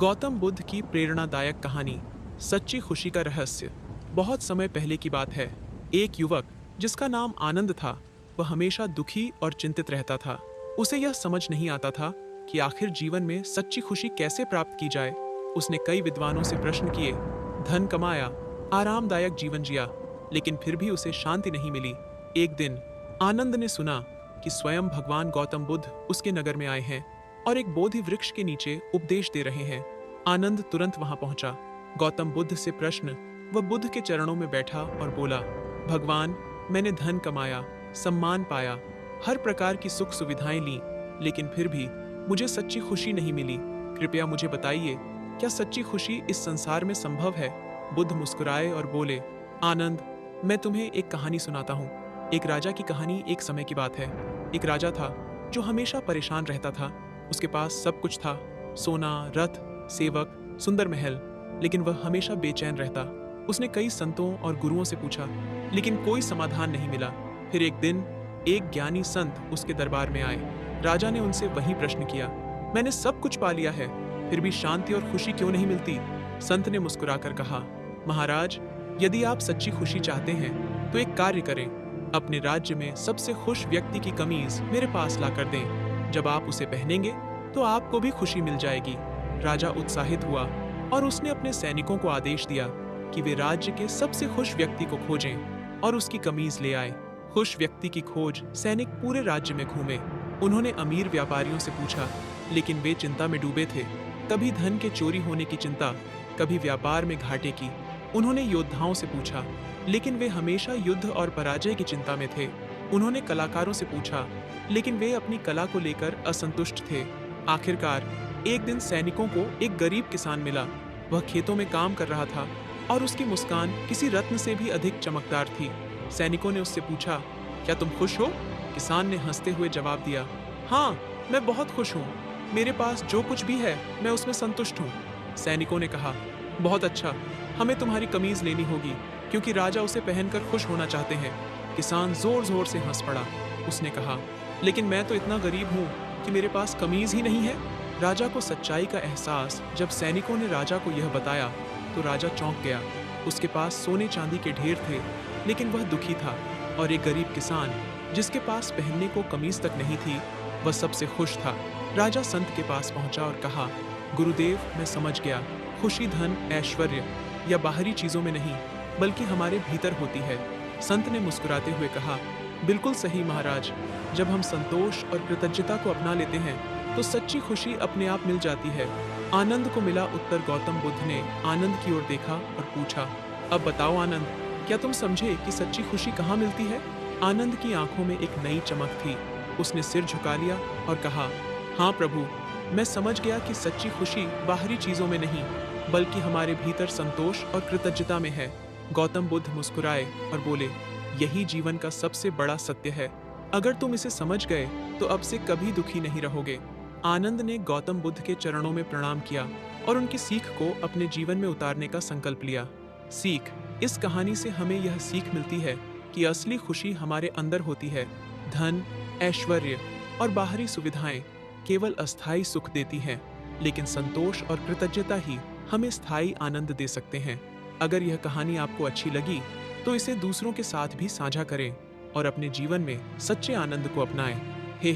गौतम बुद्ध की प्रेरणादायक कहानी सच्ची खुशी का रहस्य। बहुत समय पहले की बात है। एक युवक जिसका नाम आनंद था, वह हमेशा दुखी और चिंतित रहता था। उसे यह समझ नहीं आता था कि आखिर जीवन में सच्ची खुशी कैसे प्राप्त की जाए। उसने कई विद्वानों से प्रश्न किए, धन कमाया, आरामदायक जीवन जिया, लेकिन फिर भी उसे शांति नहीं मिली। एक दिन आनंद ने सुना कि स्वयं भगवान गौतम बुद्ध उसके नगर में आए हैं और एक बोधि वृक्ष के नीचे उपदेश दे रहे हैं। आनंद तुरंत वहां पहुंचा। गौतम बुद्ध से प्रश्न, वह बुद्ध के चरणों में बैठा और बोला, भगवान, मैंने धन कमाया, सम्मान पाया, हर प्रकार की सुख सुविधाएं ली, लेकिन फिर भी मुझे सच्ची खुशी नहीं मिली। कृपया मुझे बताइए, क्या सच्ची खुशी इस संसार में संभव है? बुद्ध मुस्कुराए और बोले, आनंद, मैं तुम्हें एक कहानी सुनाता हूँ। एक राजा की कहानी। एक समय की बात है। एक राजा था जो हमेशा परेशान रहता था। उसके पास सब कुछ था, सोना, रथ, सेवक, सुंदर महल, लेकिन वह हमेशा बेचैन रहता। उसने कई संतों और गुरुओं से पूछा, लेकिन कोई समाधान नहीं मिला। फिर एक दिन एक ज्ञानी संत उसके दरबार में आए। राजा ने उनसे वही प्रश्न किया, मैंने सब कुछ पा लिया है, फिर भी शांति और खुशी क्यों नहीं मिलती? संत ने मुस्कुराकर कहा, महाराज, यदि आप सच्ची खुशी चाहते हैं तो एक कार्य करें, अपने राज्य में सबसे खुश व्यक्ति की कमीज मेरे पास लाकर दें। जब आप उसे पहनेंगे तो आपको भी खुशी मिल जाएगी। राजा उत्साहित हुआ और उसने अपने सैनिकों को आदेश दिया कि वे राज्य के सबसे खुश व्यक्ति को खोजें और उसकी कमीज ले आए। खुश व्यक्ति की खोज सैनिक पूरे राज्य में घूमे। उन्होंने अमीर व्यापारियों से पूछा, लेकिन वे चिंता में डूबे थे। कभी धन के चोरी होने की चिंता, कभी व्यापार में घाटे की। उन्होंने योद्धाओं से पूछा, लेकिन वे हमेशा युद्ध और पराजय की चिंता में थे। उन्होंने कलाकारों से पूछा, लेकिन वे अपनी कला को लेकर असंतुष्ट थे। आखिरकार एक दिन सैनिकों को एक गरीब किसान मिला। वह खेतों में काम कर रहा था और उसकी मुस्कान किसी रत्न से भी अधिक चमकदार थी। सैनिकों ने उससे पूछा, क्या तुम खुश हो? किसान ने हंसते हुए जवाब दिया, हाँ, मैं बहुत खुश हूँ। मेरे पास जो कुछ भी है मैं उसमें संतुष्ट हूँ। सैनिकों ने कहा, बहुत अच्छा, हमें तुम्हारी कमीज लेनी होगी, क्योंकि राजा उसे पहनकर खुश होना चाहते हैं। किसान जोर जोर से हंस पड़ा। उसने कहा, लेकिन मैं तो इतना गरीब हूँ कि मेरे पास कमीज ही नहीं है। राजा को सच्चाई का एहसास जब सैनिकों ने राजा को यह बताया तो राजा चौंक गया। उसके पास सोने चांदी के ढेर थे, लेकिन वह दुखी था, और एक गरीब किसान जिसके पास पहनने को कमीज तक नहीं थी, वह सबसे खुश था। राजा संत के पास पहुंचा और कहा, गुरुदेव, मैं समझ गया, खुशी धन, ऐश्वर्य या बाहरी चीजों में नहीं, बल्कि हमारे भीतर होती है। संत ने मुस्कुराते हुए कहा, बिल्कुल सही महाराज, जब हम संतोष और कृतज्ञता को अपना लेते हैं तो सच्ची खुशी अपने आप मिल जाती है। आनंद को मिला उत्तर। गौतम बुद्ध ने आनंद की ओर देखा और पूछा, अब बताओ आनंद, क्या तुम समझे कि सच्ची खुशी कहाँ मिलती है? आनंद की आंखों में एक नई चमक थी। उसने सिर झुका लिया और कहा, हाँ प्रभु, मैं समझ गया कि सच्ची खुशी बाहरी चीजों में नहीं, बल्कि हमारे भीतर संतोष और कृतज्ञता में है। गौतम बुद्ध मुस्कुराए और बोले, यही जीवन का सबसे बड़ा सत्य है। अगर तुम इसे समझ गए तो अब से कभी दुखी नहीं रहोगे। आनंद ने गौतम बुद्ध के चरणों में प्रणाम किया और उनकी सीख को अपने जीवन में उतारने का संकल्प लिया। सीख। इस कहानी से हमें यह सीख मिलती है कि असली खुशी हमारे अंदर होती है। धन, ऐश्वर्य और बाहरी सुविधाएं केवल अस्थायी सुख देती हैं, लेकिन संतोष और कृतज्ञता ही हमें स्थायी आनंद दे सकते हैं। अगर यह कहानी आपको अच्छी लगी तो इसे दूसरों के साथ भी साझा करें और अपने जीवन में सच्चे आनंद को अपनाएं। हे